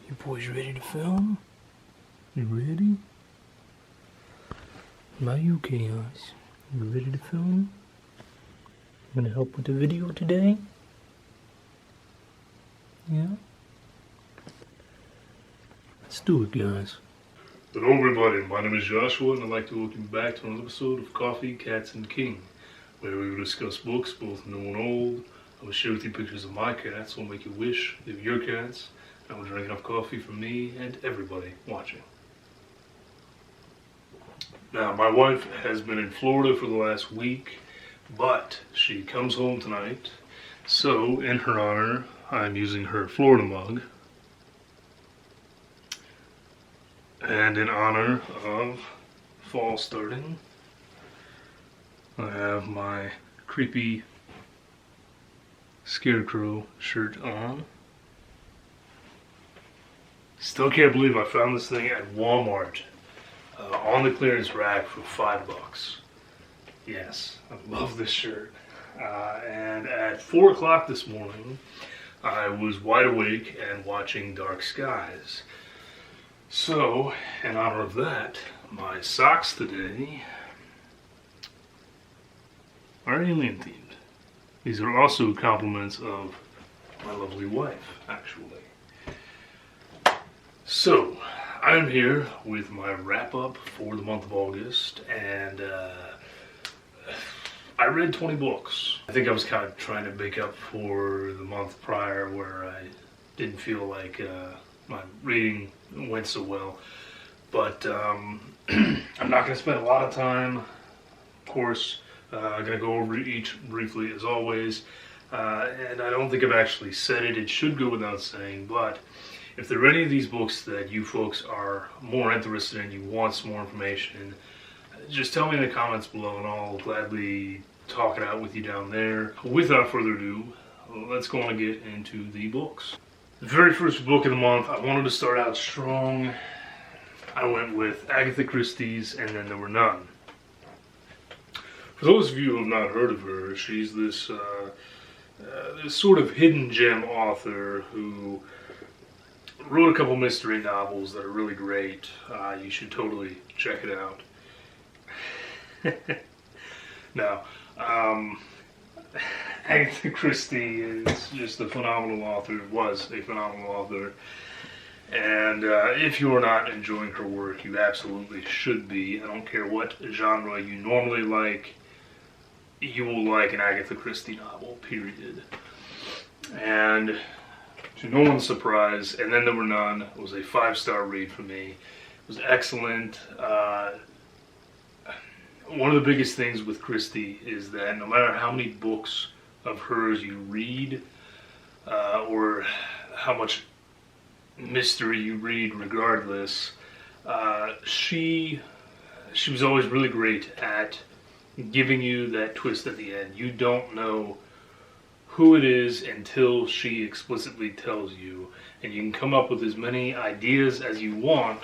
You boys ready to film? You ready? How about you, Chaos? You ready to film? You gonna help with the video today? Yeah? Let's do it, guys. Hello everybody, my name is Joshua and I'd like to welcome you back to another episode of Coffee, Cats, and King, where we will discuss books, both new and old. I will share with you pictures of my cats, will make you wish they were your cats. I will drink enough coffee for me and everybody watching. Now, my wife has been in Florida for the last week, but she comes home tonight, so in her honor, I'm using her Florida mug. And in honor of fall starting, I have my creepy scarecrow shirt on. Still can't believe I found this thing at Walmart on the clearance rack for $5. Yes, I love this shirt. And at 4 o'clock this morning, I was wide awake and watching Dark Skies. So, in honor of that, my socks today are alien themed. These are also compliments of my lovely wife, actually. So, I'm here with my wrap-up for the month of August, and I read 20 books. I think I was kind of trying to make up for the month prior where I didn't feel like my reading went so well. But I'm not going to spend a lot of time. Of course, I'm going to go over each briefly as always. And I don't think I've actually said it. It should go without saying, but if there are any of these books that you folks are more interested in, you want some more information, just tell me in the comments below and I'll gladly talk it out with you down there. Without further ado, let's go on and get into the books. The very first book of the month, I wanted to start out strong. I went with Agatha Christie's And Then There Were None. For those of you who have not heard of her, she's this sort of hidden gem author who wrote a couple mystery novels that are really great. You should totally check it out. Now, Agatha Christie is just a phenomenal author, was a phenomenal author. And if you are not enjoying her work, you absolutely should be. I don't care what genre you normally like, you will like an Agatha Christie novel, period. And to no one's surprise, And Then There Were None was a 5-star read for me. It was excellent. One of the biggest things with Christie is that no matter how many books of hers you read, or how much mystery you read regardless, she was always really great at giving you that twist at the end. You don't know who it is until she explicitly tells you, and you can come up with as many ideas as you want,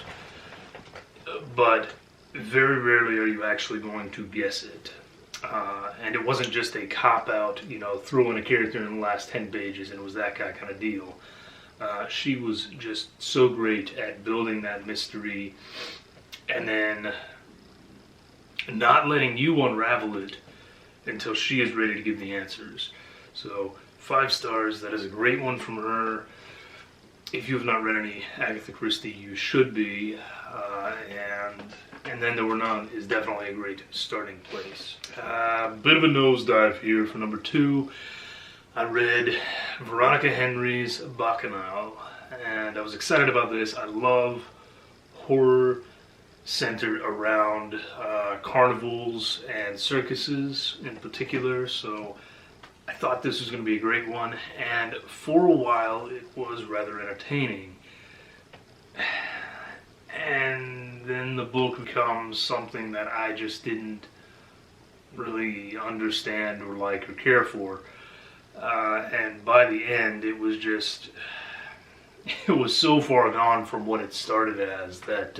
but very rarely are you actually going to guess it. And it wasn't just a cop-out, throw in a character in the last 10 pages and it was that kind of deal. She was just so great at building that mystery and then not letting you unravel it until she is ready to give the answers. So, 5 stars, that is a great one from her. If you have not read any Agatha Christie, you should be. And Then There Were None is definitely a great starting place. Bit of a nosedive here for number 2. I read Veronica Henry's Bacchanal, and I was excited about this. I love horror centered around carnivals and circuses in particular, so I thought this was going to be a great one, and for a while it was rather entertaining. And then the book becomes something that I just didn't really understand or like or care for. And by the end, it was so far gone from what it started as that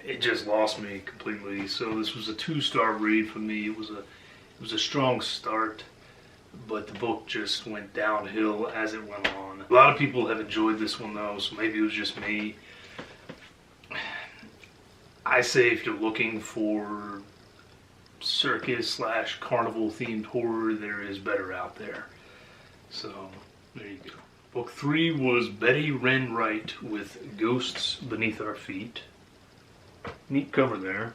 it just lost me completely. So this was a 2-star read for me. It was a strong start. but the book just went downhill as it went on. A lot of people have enjoyed this one though, so maybe it was just me. I say if you're looking for circus/carnival themed horror, there is better out there. So, there you go. Book 3 was Betty Renwright with Ghosts Beneath Our Feet. Neat cover there.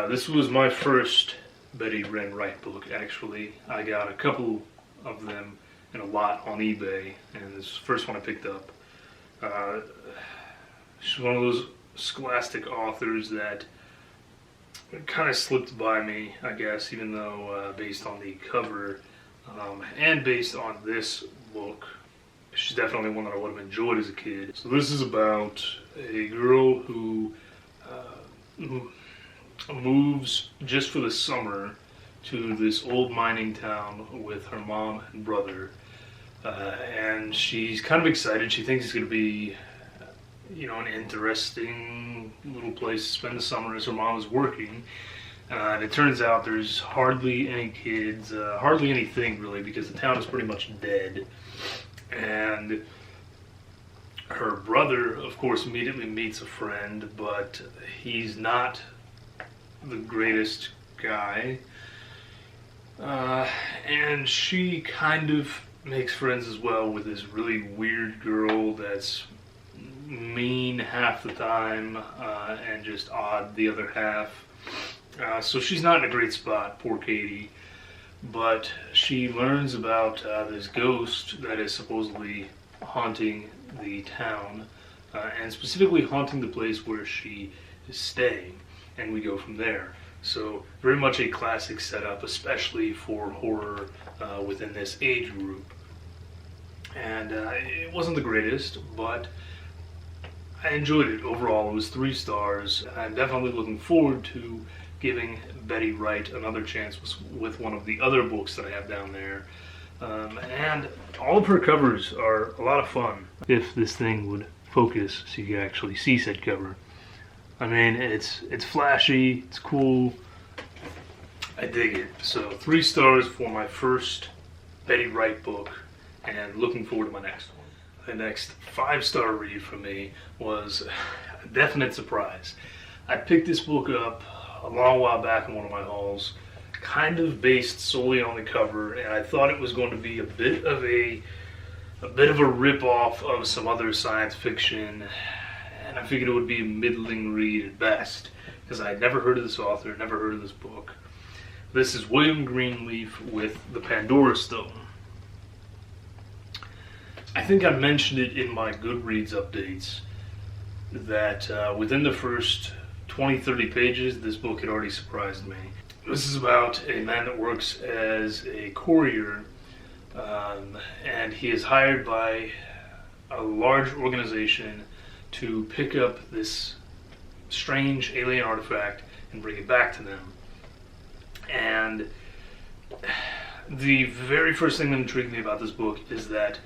This was my first Betty Renwright book, actually. I got a couple of them in a lot on eBay, and this is the first one I picked up. She's one of those scholastic authors that kind of slipped by me, I guess, even though based on the cover and based on this book, she's definitely one that I would have enjoyed as a kid. So this is about a girl who moves just for the summer to this old mining town with her mom and brother, and she's kind of excited. She thinks it's going to be, you know, an interesting little place to spend the summer as her mom is working. And it turns out there's hardly any kids, hardly anything really, because the town is pretty much dead. And her brother, of course, immediately meets a friend, but he's not the greatest guy. And she kind of makes friends as well with this really weird girl that's mean half the time and just odd the other half. So she's not in a great spot, poor Katie. But she learns about this ghost that is supposedly haunting the town, and specifically haunting the place where she is staying, and we go from there. So very much a classic setup, especially for horror within this age group. And it wasn't the greatest, but I enjoyed it overall. It was 3 stars. I'm definitely looking forward to giving Betty Wright another chance with one of the other books that I have down there. And all of her covers are a lot of fun. If this thing would focus so you can actually see said cover. I mean, it's flashy, it's cool, I dig it. So 3 stars for my first Betty Wright book, and looking forward to my next one. The next 5-star read from me was a definite surprise. I picked this book up a long while back in one of my hauls, kind of based solely on the cover, and I thought it was going to be a bit of a rip-off of some other science fiction, and I figured it would be a middling read at best, because I had never heard of this author, never heard of this book. This is William Greenleaf with The Pandora Stone. I think I mentioned it in my Goodreads updates that within the first 20-30 pages, this book had already surprised me. This is about a man that works as a courier, and he is hired by a large organization to pick up this strange alien artifact and bring it back to them. And the very first thing that intrigued me about this book is that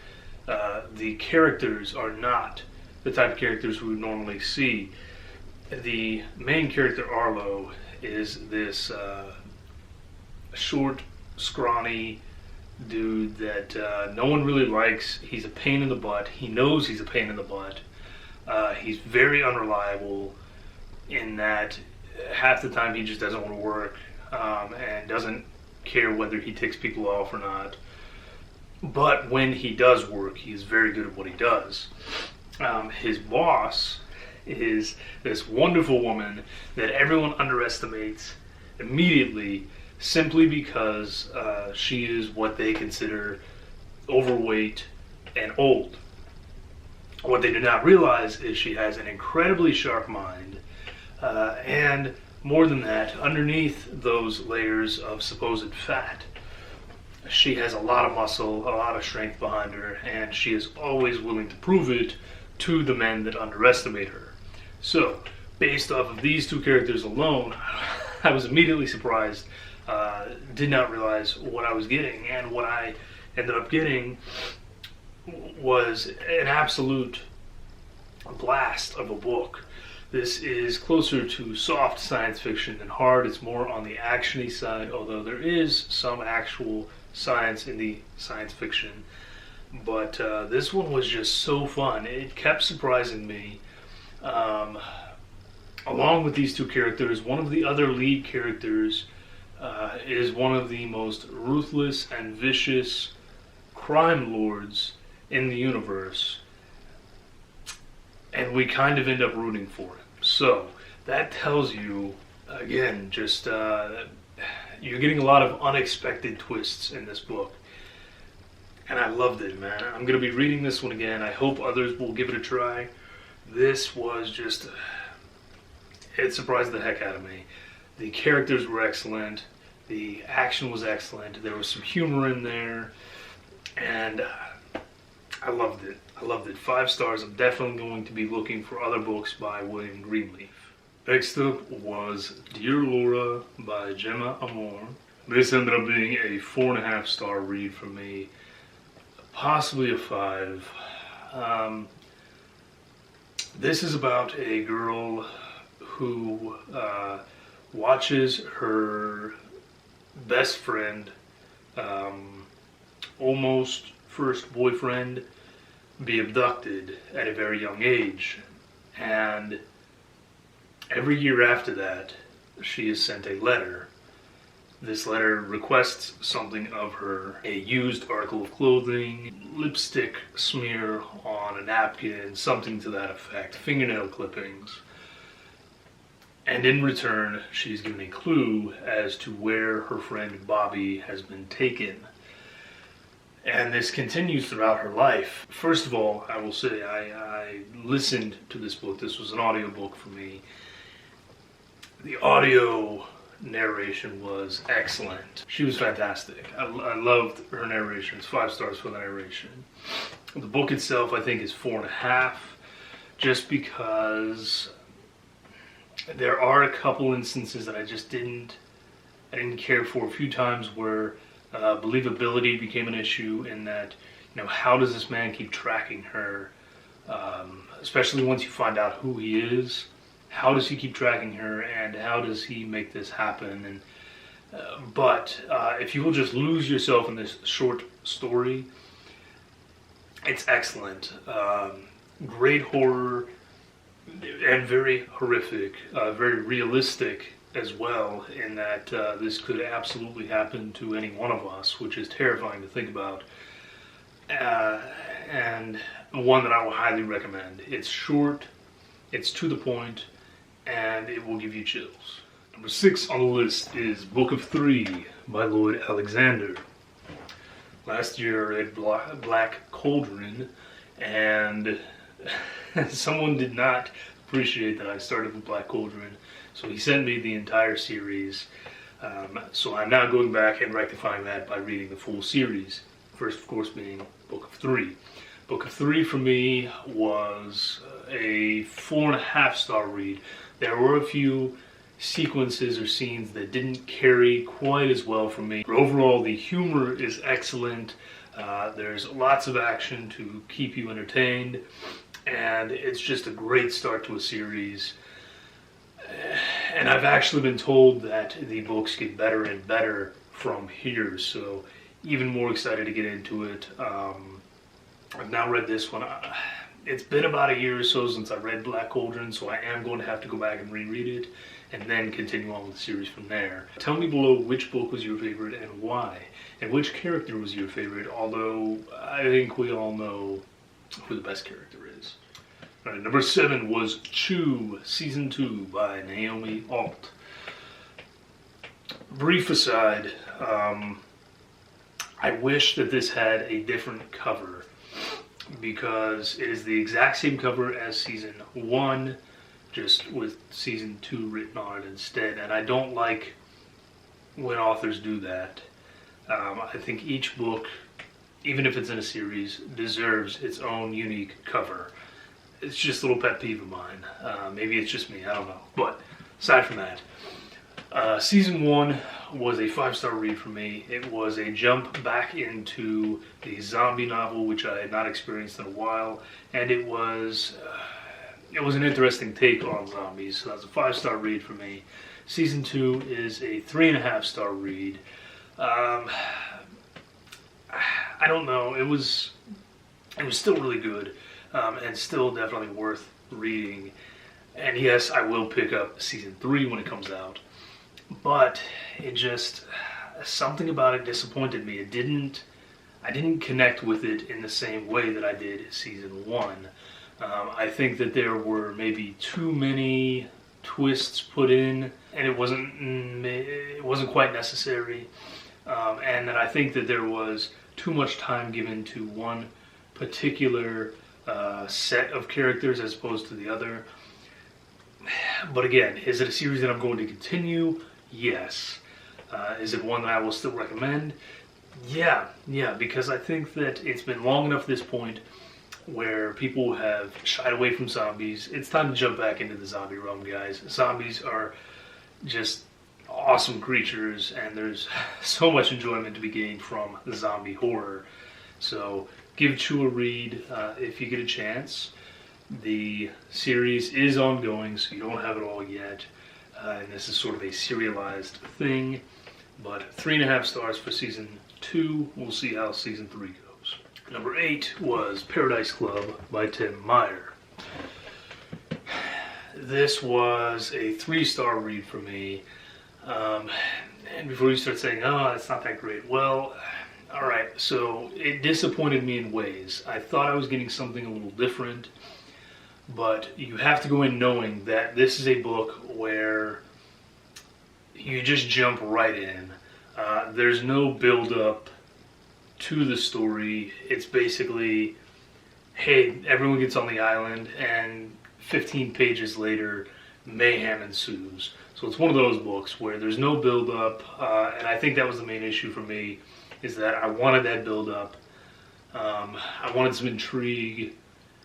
the characters are not the type of characters we would normally see. The main character, Arlo, is this short, scrawny dude that no one really likes. He's a pain in the butt. He knows he's a pain in the butt. He's very unreliable in that half the time he just doesn't want to work and doesn't care whether he ticks people off or not. But when he does work, he's very good at what he does. His boss is this wonderful woman that everyone underestimates immediately simply because she is what they consider overweight and old. What they do not realize is she has an incredibly sharp mind, and more than that, underneath those layers of supposed fat, she has a lot of muscle, a lot of strength behind her, and she is always willing to prove it to the men that underestimate her. So, based off of these 2 characters alone, I was immediately surprised, did not realize what I was getting, and what I ended up getting was an absolute blast of a book. This is closer to soft science fiction than hard. It's more on the action-y side, although there is some actual science in the science fiction. But this one was just so fun. It kept surprising me. Along with these two characters, one of the other lead characters is one of the most ruthless and vicious crime lords in the universe. And we kind of end up rooting for him. So, that tells you, again, just you're getting a lot of unexpected twists in this book. And I loved it, man. I'm going to be reading this one again. I hope others will give it a try. This was just... it surprised the heck out of me. The characters were excellent. The action was excellent. There was some humor in there. And I loved it. I loved it. 5 stars. I'm definitely going to be looking for other books by William Greenleaf. Next up was Dear Laura by Gemma Amor. This ended up being a 4.5 star read for me. Possibly a 5. This is about a girl who watches her best friend, almost first boyfriend, be abducted at a very young age. And every year after that, she is sent a letter. This letter requests something of her: a used article of clothing, lipstick smear on a napkin, something to that effect, fingernail clippings. And in return, she's given a clue as to where her friend Bobby has been taken. And this continues throughout her life. First of all, I will say I listened to this book. This was an audiobook for me. The audio narration was excellent. She was fantastic. I loved her narration. It's 5 stars for the narration. The book itself, I think, is 4.5, just because there are a couple instances that I just didn't care for. A few times where believability became an issue, in that, how does this man keep tracking her? Especially once you find out who he is. How does he keep tracking her, and how does he make this happen? And but if you will just lose yourself in this short story, it's excellent. Great horror, and very horrific, very realistic as well, in that this could absolutely happen to any one of us, which is terrifying to think about. And one that I will highly recommend. It's short, it's to the point, and it will give you chills. Number 6 on the list is Book of 3 by Lloyd Alexander. Last year I read Black Cauldron, and someone did not appreciate that I started with Black Cauldron, so he sent me the entire series. So I'm now going back and rectifying that by reading the full series. First, of course, being Book of 3. Book of 3 for me was a 4.5 star read. There were a few sequences or scenes that didn't carry quite as well for me. But overall, the humor is excellent. There's lots of action to keep you entertained, and it's just a great start to a series. And I've actually been told that the books get better and better from here, so even more excited to get into it. I've now read this one. It's been about a year or so since I read Black Cauldron, so I am going to have to go back and reread it, and then continue on with the series from there. Tell me below which book was your favorite and why, and which character was your favorite, although I think we all know who the best character is. All right, number 7 was Chew, Season 2 by Naomi Alt. Brief aside, I wish that this had a different cover, because it is the exact same cover as Season 1, just with Season 2 written on it instead, and I don't like when authors do that. I think each book, even if it's in a series, deserves its own unique cover. It's just a little pet peeve of mine. Maybe it's just me, I don't know. But aside from that, Season 1 was a 5-star read for me. It was a jump back into the zombie novel, which I had not experienced in a while, and it was an interesting take on zombies, so that's a 5-star read for me. Season 2 is a 3.5-star read. I don't know. It was still really good, and still definitely worth reading. And yes, I will pick up season 3 when it comes out. But it just, something about it disappointed me. I didn't connect with it in the same way that I did season 1. I think that there were maybe too many twists put in, and it wasn't quite necessary. And that I think that there was too much time given to one particular set of characters as opposed to the other. But again, is it a series that I'm going to continue? Yes. Is it one that I will still recommend? Yeah, because I think that it's been long enough at this point where people have shied away from zombies. It's time to jump back into the zombie realm, guys. Zombies are just awesome creatures, and there's so much enjoyment to be gained from zombie horror. So give Chew a read if you get a chance. The series is ongoing, so you don't have it all yet. And this is sort of a serialized thing. But 3.5 stars for season 2. We'll see how season 3 goes. Number 8 was Paradise Club by Tim Meyer. This was a 3-star read for me. And before you start saying, oh, it's not that great. Well, alright, so it disappointed me in ways. I thought I was getting something a little different. But you have to go in knowing that this is a book where you just jump right in. There's no build-up to the story. It's basically, hey, everyone gets on the island, and 15 pages later, mayhem ensues. So it's one of those books where there's no build-up, and I think that was the main issue for me, is that I wanted that build-up. I wanted some intrigue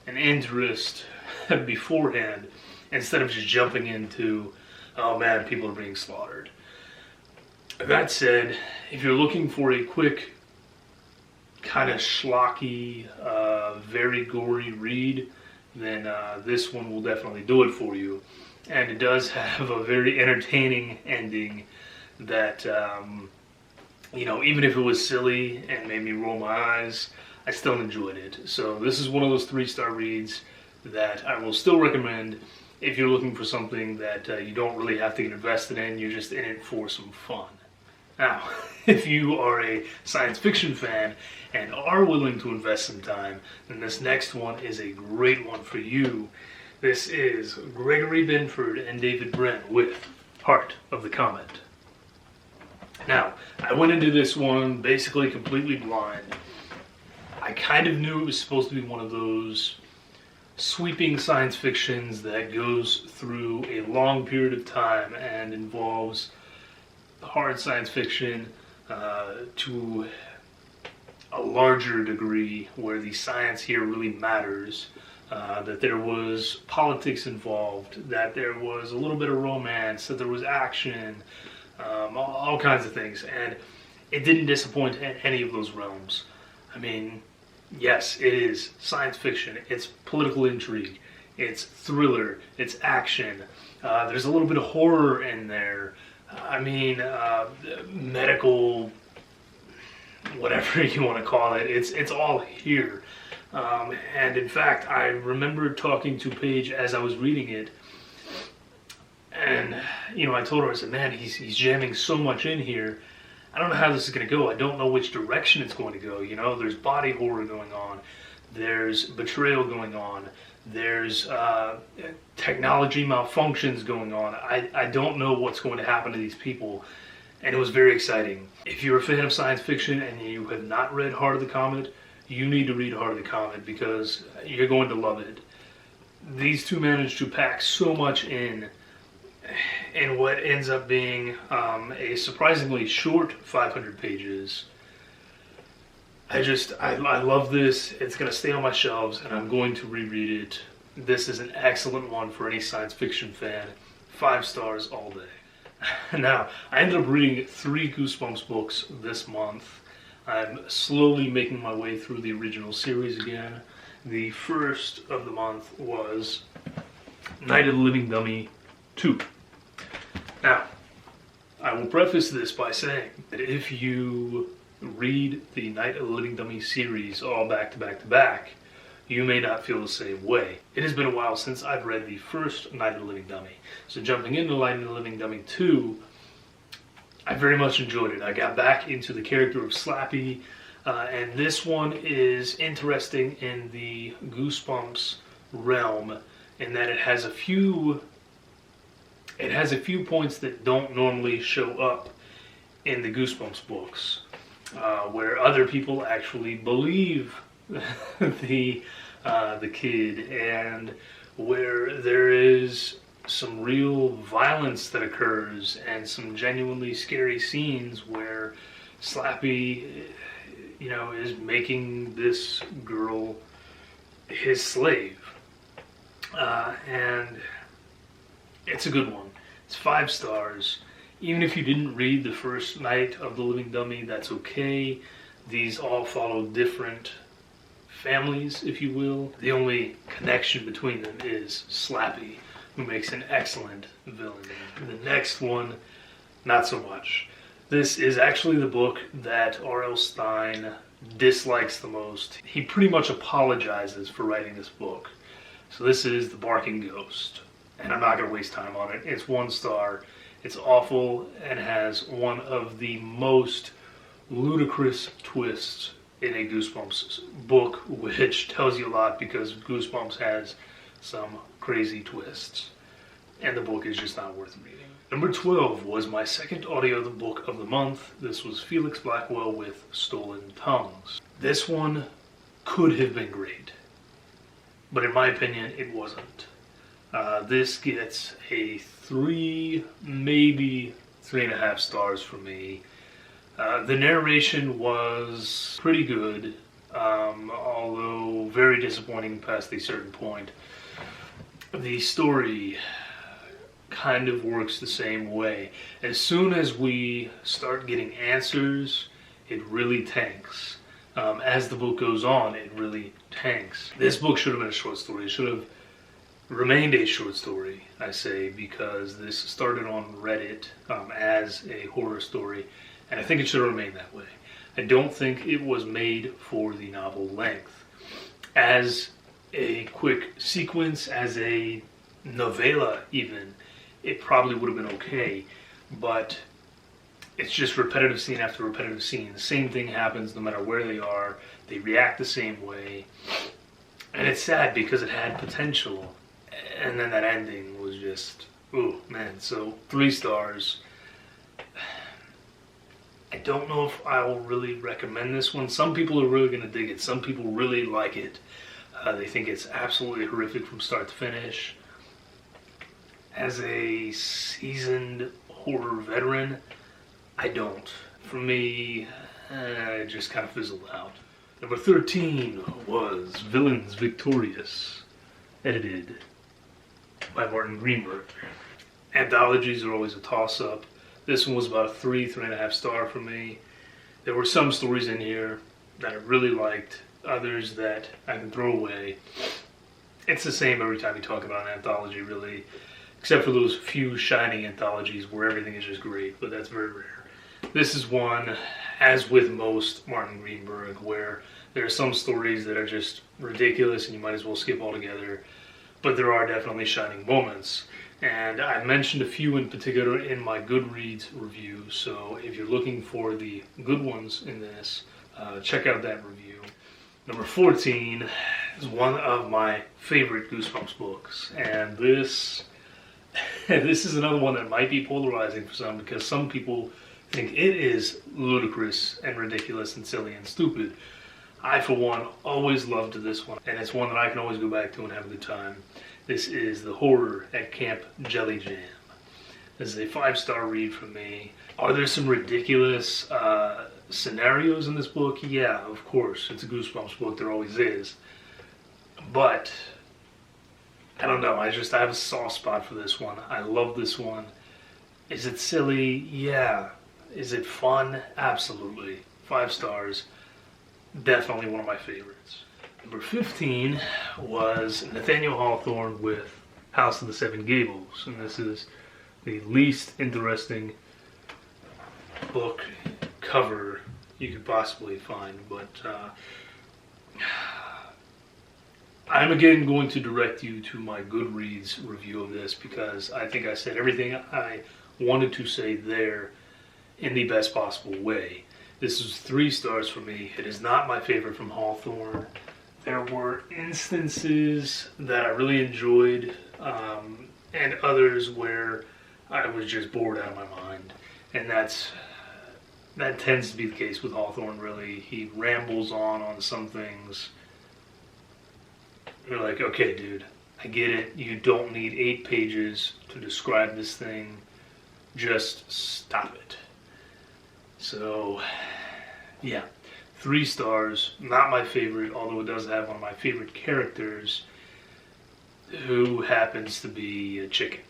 and interest beforehand, instead of just jumping into, oh man, people are being slaughtered. That said, if you're looking for a quick, kind of schlocky, very gory read, then this one will definitely do it for you. And it does have a very entertaining ending that, even if it was silly and made me roll my eyes, I still enjoyed it. So this is one of those 3-star reads that I will still recommend if you're looking for something that you don't really have to get invested in, you're just in it for some fun. Now, if you are a science fiction fan and are willing to invest some time, then this next one is a great one for you. This is Gregory Benford and David Brin with Heart of the Comet. Now, I went into this one basically completely blind. I kind of knew it was supposed to be one of those sweeping science fictions that goes through a long period of time and involves hard science fiction to a larger degree, where the science here really matters, that there was politics involved, that there was a little bit of romance, that there was action, all kinds of things, and it didn't disappoint in any of those realms. I mean, yes, it is science fiction, it's political intrigue, it's thriller, it's action, there's a little bit of horror in there, medical, whatever you want to call it, it's all here. And in fact, I remember talking to Paige as I was reading it, and I told her, I said, man, he's jamming so much in here. I don't know how this is going to go. I don't know which direction it's going to go. There's body horror going on. There's betrayal going on. There's technology malfunctions going on. I don't know what's going to happen to these people. And it was very exciting. If you're a fan of science fiction and you have not read Heart of the Comet, you need to read Heart of the Comet because you're going to love it. These two managed to pack so much in what ends up being a surprisingly short 500 pages. I love this. It's going to stay on my shelves, and I'm going to reread it. This is an excellent one for any science fiction fan. 5 stars all day. Now, I ended up reading 3 Goosebumps books this month. I'm slowly making my way through the original series again. The first of the month was Night of the Living Dummy 2. Now, I will preface this by saying that if you read the Night of the Living Dummy series all back to back to back, you may not feel the same way. It has been a while since I've read the first Night of the Living Dummy. So jumping into Night of the Living Dummy 2, I very much enjoyed it. I got back into the character of Slappy, and this one is interesting in the Goosebumps realm in that it has a few points that don't normally show up in the Goosebumps books, where other people actually believe the kid, and where there is some real violence that occurs and some genuinely scary scenes where Slappy, is making this girl his slave. And it's a good one. It's 5 stars. Even if you didn't read the first Night of the Living Dummy, that's okay. These all follow different families, if you will. The only connection between them is Slappy, who makes an excellent villain. The next one, not so much. This is actually the book that R.L. Stine dislikes the most. He pretty much apologizes for writing this book. So this is The Barking Ghost, and I'm not going to waste time on it. It's 1 star. It's awful and has one of the most ludicrous twists in a Goosebumps book, which tells you a lot because Goosebumps has some crazy twists, and the book is just not worth reading. Number 12 was my second audiobook of the month. This was Felix Blackwell with Stolen Tongues. This one could have been great, but in my opinion, it wasn't. This gets a 3, maybe 3.5 stars from me. The narration was pretty good, although very disappointing past a certain point. The story kind of works the same way. As soon as we start getting answers, it really tanks. As the book goes on, it really tanks. This book should have been a short story. It should have remained a short story, I say, because this started on Reddit as a horror story, and I think it should have remained that way. I don't think it was made for the novel length. As a quick sequence, as a novella even, it probably would have been okay, but it's just repetitive scene after repetitive scene. The same thing happens no matter where they are. They react the same way, and it's sad because it had potential, and then that ending was just, oh man. So 3 stars. I don't know if I will really recommend this one. Some people are really going to dig it. Some people really like it. They think it's absolutely horrific from start to finish. As a seasoned horror veteran, I don't. For me, it just kind of fizzled out. Number 13 was Villains Victorious, edited by Martin Greenberg. Anthologies are always a toss-up. This one was about a 3.5 star for me. There were some stories in here that I really liked, others that I can throw away. It's the same every time you talk about an anthology, really, except for those few shining anthologies where everything is just great, but that's very rare. This is one, as with most Martin Greenberg, where there are some stories that are just ridiculous and you might as well skip altogether, but there are definitely shining moments. And I mentioned a few in particular in my Goodreads review, so if you're looking for the good ones in this, check out that review. Number 14 is one of my favorite Goosebumps books, and this is another one that might be polarizing for some, because some people think it is ludicrous and ridiculous and silly and stupid. I, for one, always loved this one, and it's one that I can always go back to and have a good time. This is The Horror at Camp Jelly Jam. This is a 5-star read from me. Are there some ridiculous scenarios in this book? Yeah, of course. It's a Goosebumps book. There always is. But I don't know. I have a soft spot for this one. I love this one. Is it silly? Yeah. Is it fun? Absolutely. 5 stars. Definitely one of my favorites. Number 15 was Nathaniel Hawthorne with House of the Seven Gables, and this is the least interesting book cover you could possibly find. But I'm again going to direct you to my Goodreads review of this, because I think I said everything I wanted to say there in the best possible way. This is 3 stars for me. It is not my favorite from Hawthorne. There were instances that I really enjoyed, and others where I was just bored out of my mind. And that tends to be the case with Hawthorne, really. He rambles on some things. You're like, okay, dude, I get it. You don't need 8 pages to describe this thing. Just stop it. So, yeah, 3 stars. Not my favorite, although it does have one of my favorite characters, who happens to be a chicken.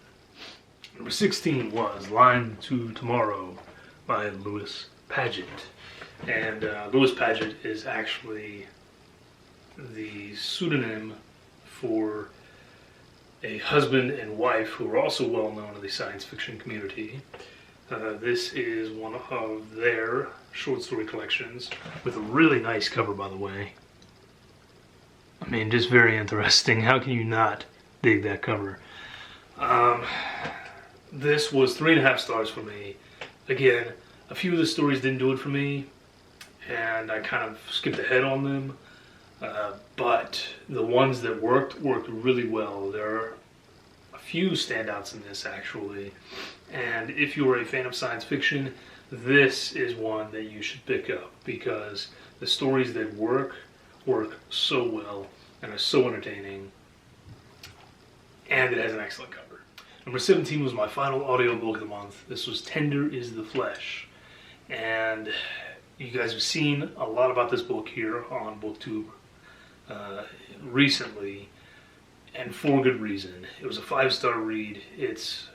Number 16 was Line to Tomorrow by Lewis Paget. And Lewis Paget is actually the pseudonym for a husband and wife who are also well known in the science fiction community. This is one of their short story collections with a really nice cover, by the way. I mean, just very interesting. How can you not dig that cover? This was 3.5 stars for me. Again, a few of the stories didn't do it for me, and I kind of skipped ahead on them. But the ones that worked really well. There are a few standouts in this, actually. And if you are a fan of science fiction, this is one that you should pick up, because the stories that work so well and are so entertaining, and it has an excellent cover. Number 17 was my final audiobook of the month. This was Tender is the Flesh. And you guys have seen a lot about this book here on BookTube recently, and for good reason. It was a 5-star read. It's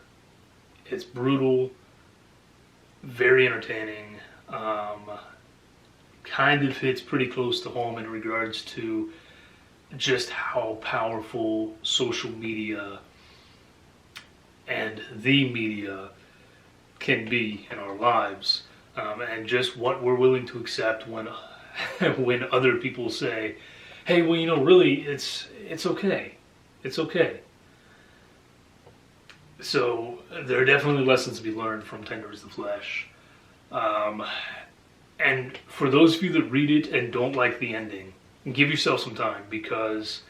brutal, very entertaining, kind of hits pretty close to home in regards to just how powerful social media and the media can be in our lives, and just what we're willing to accept when when other people say, hey, well, you know, really, it's okay. It's okay. So there are definitely lessons to be learned from Tender is the Flesh. And for those of you that read it and don't like the ending, give yourself some time, because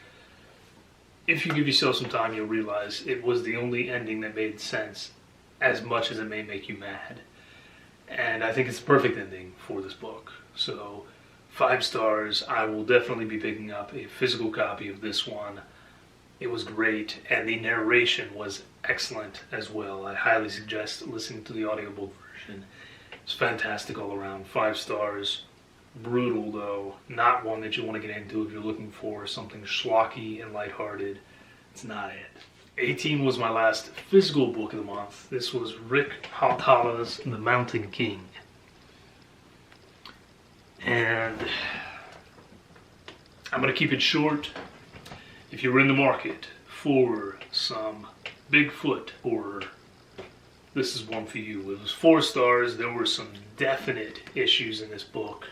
if you give yourself some time, you'll realize it was the only ending that made sense, as much as it may make you mad. And I think it's the perfect ending for this book. So 5 stars. I will definitely be picking up a physical copy of this one. It was great, and the narration was excellent as well. I highly suggest listening to the audiobook version. It's fantastic all around. 5 stars. Brutal, though. Not one that you want to get into if you're looking for something schlocky and lighthearted. It's not it. 18 was my last physical book of the month. This was Rick Haltala's The Mountain King. And I'm going to keep it short. If you're in the market for some Bigfoot horror, this is one for you. It was 4 stars. There were some definite issues in this book,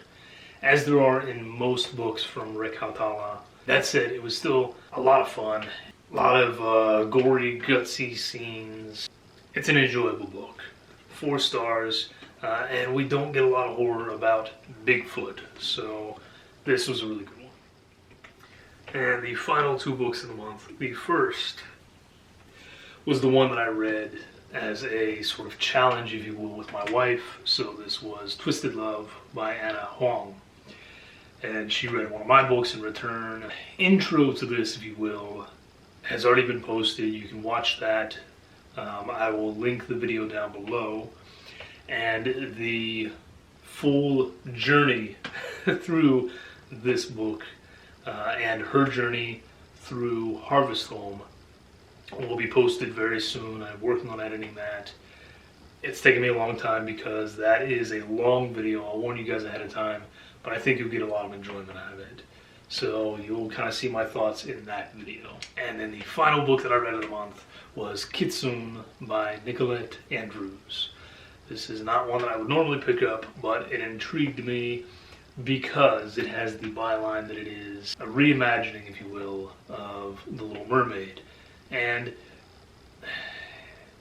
as there are in most books from Rick Haltala. That said, it was still a lot of fun. A lot of gory, gutsy scenes. It's an enjoyable book. 4 stars. And we don't get a lot of horror about Bigfoot, so this was a really good one. And the final 2 books of the month. The first was the one that I read as a sort of challenge, if you will, with my wife. So this was Twisted Love by Anna Huang. And she read one of my books in return. Intro to this, if you will, has already been posted. You can watch that. I will link the video down below. And the full journey through this book and her journey through Harvest Home will be posted very soon. I'm working on editing that. It's taken me a long time because that is a long video. I'll warn you guys ahead of time, but I think you'll get a lot of enjoyment out of it. So you'll kind of see my thoughts in that video. And then the final book that I read of the month was Kitsune by Nicolette Andrews. This is not one that I would normally pick up, but it intrigued me because it has the byline that it is a reimagining, if you will, of The Little Mermaid. And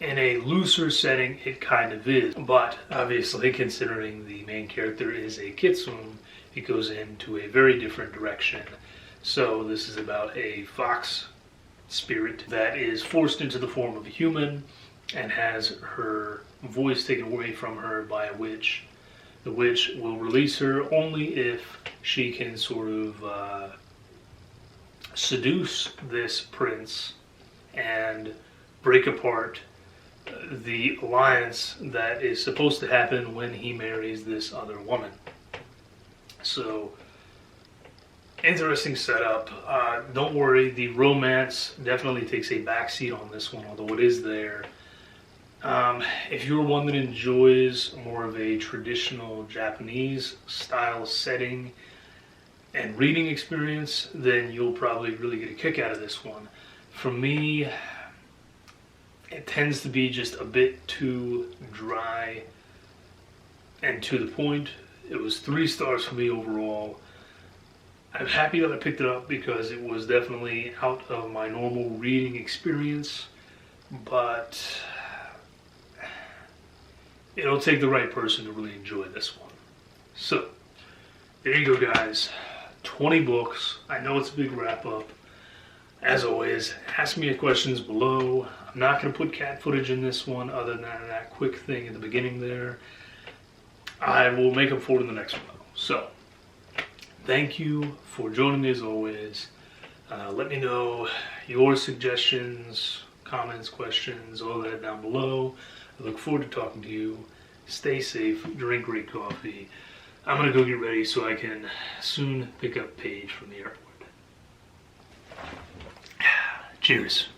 in a looser setting, it kind of is. But obviously, considering the main character is a Kitsune, it goes into a very different direction. So this is about a fox spirit that is forced into the form of a human and has her voice taken away from her by a witch. The witch will release her only if she can sort of seduce this prince and break apart the alliance that is supposed to happen when he marries this other woman. So, interesting setup. Don't worry, the romance definitely takes a backseat on this one, although it is there. If you're one that enjoys more of a traditional Japanese style setting and reading experience, then you'll probably really get a kick out of this one. For me, it tends to be just a bit too dry and to the point. It was 3 stars for me overall. I'm happy that I picked it up because it was definitely out of my normal reading experience, but it'll take the right person to really enjoy this one. So, there you go, guys. 20 books. I know it's a big wrap-up. As always, ask me your questions below. I'm not going to put cat footage in this one other than that quick thing at the beginning there. I will make up for it in the next one, though. So, thank you for joining me as always. Let me know your suggestions, comments, questions, all that down below. I look forward to talking to you. Stay safe, drink great coffee. I'm going to go get ready so I can soon pick up Paige from the airport. Cheers.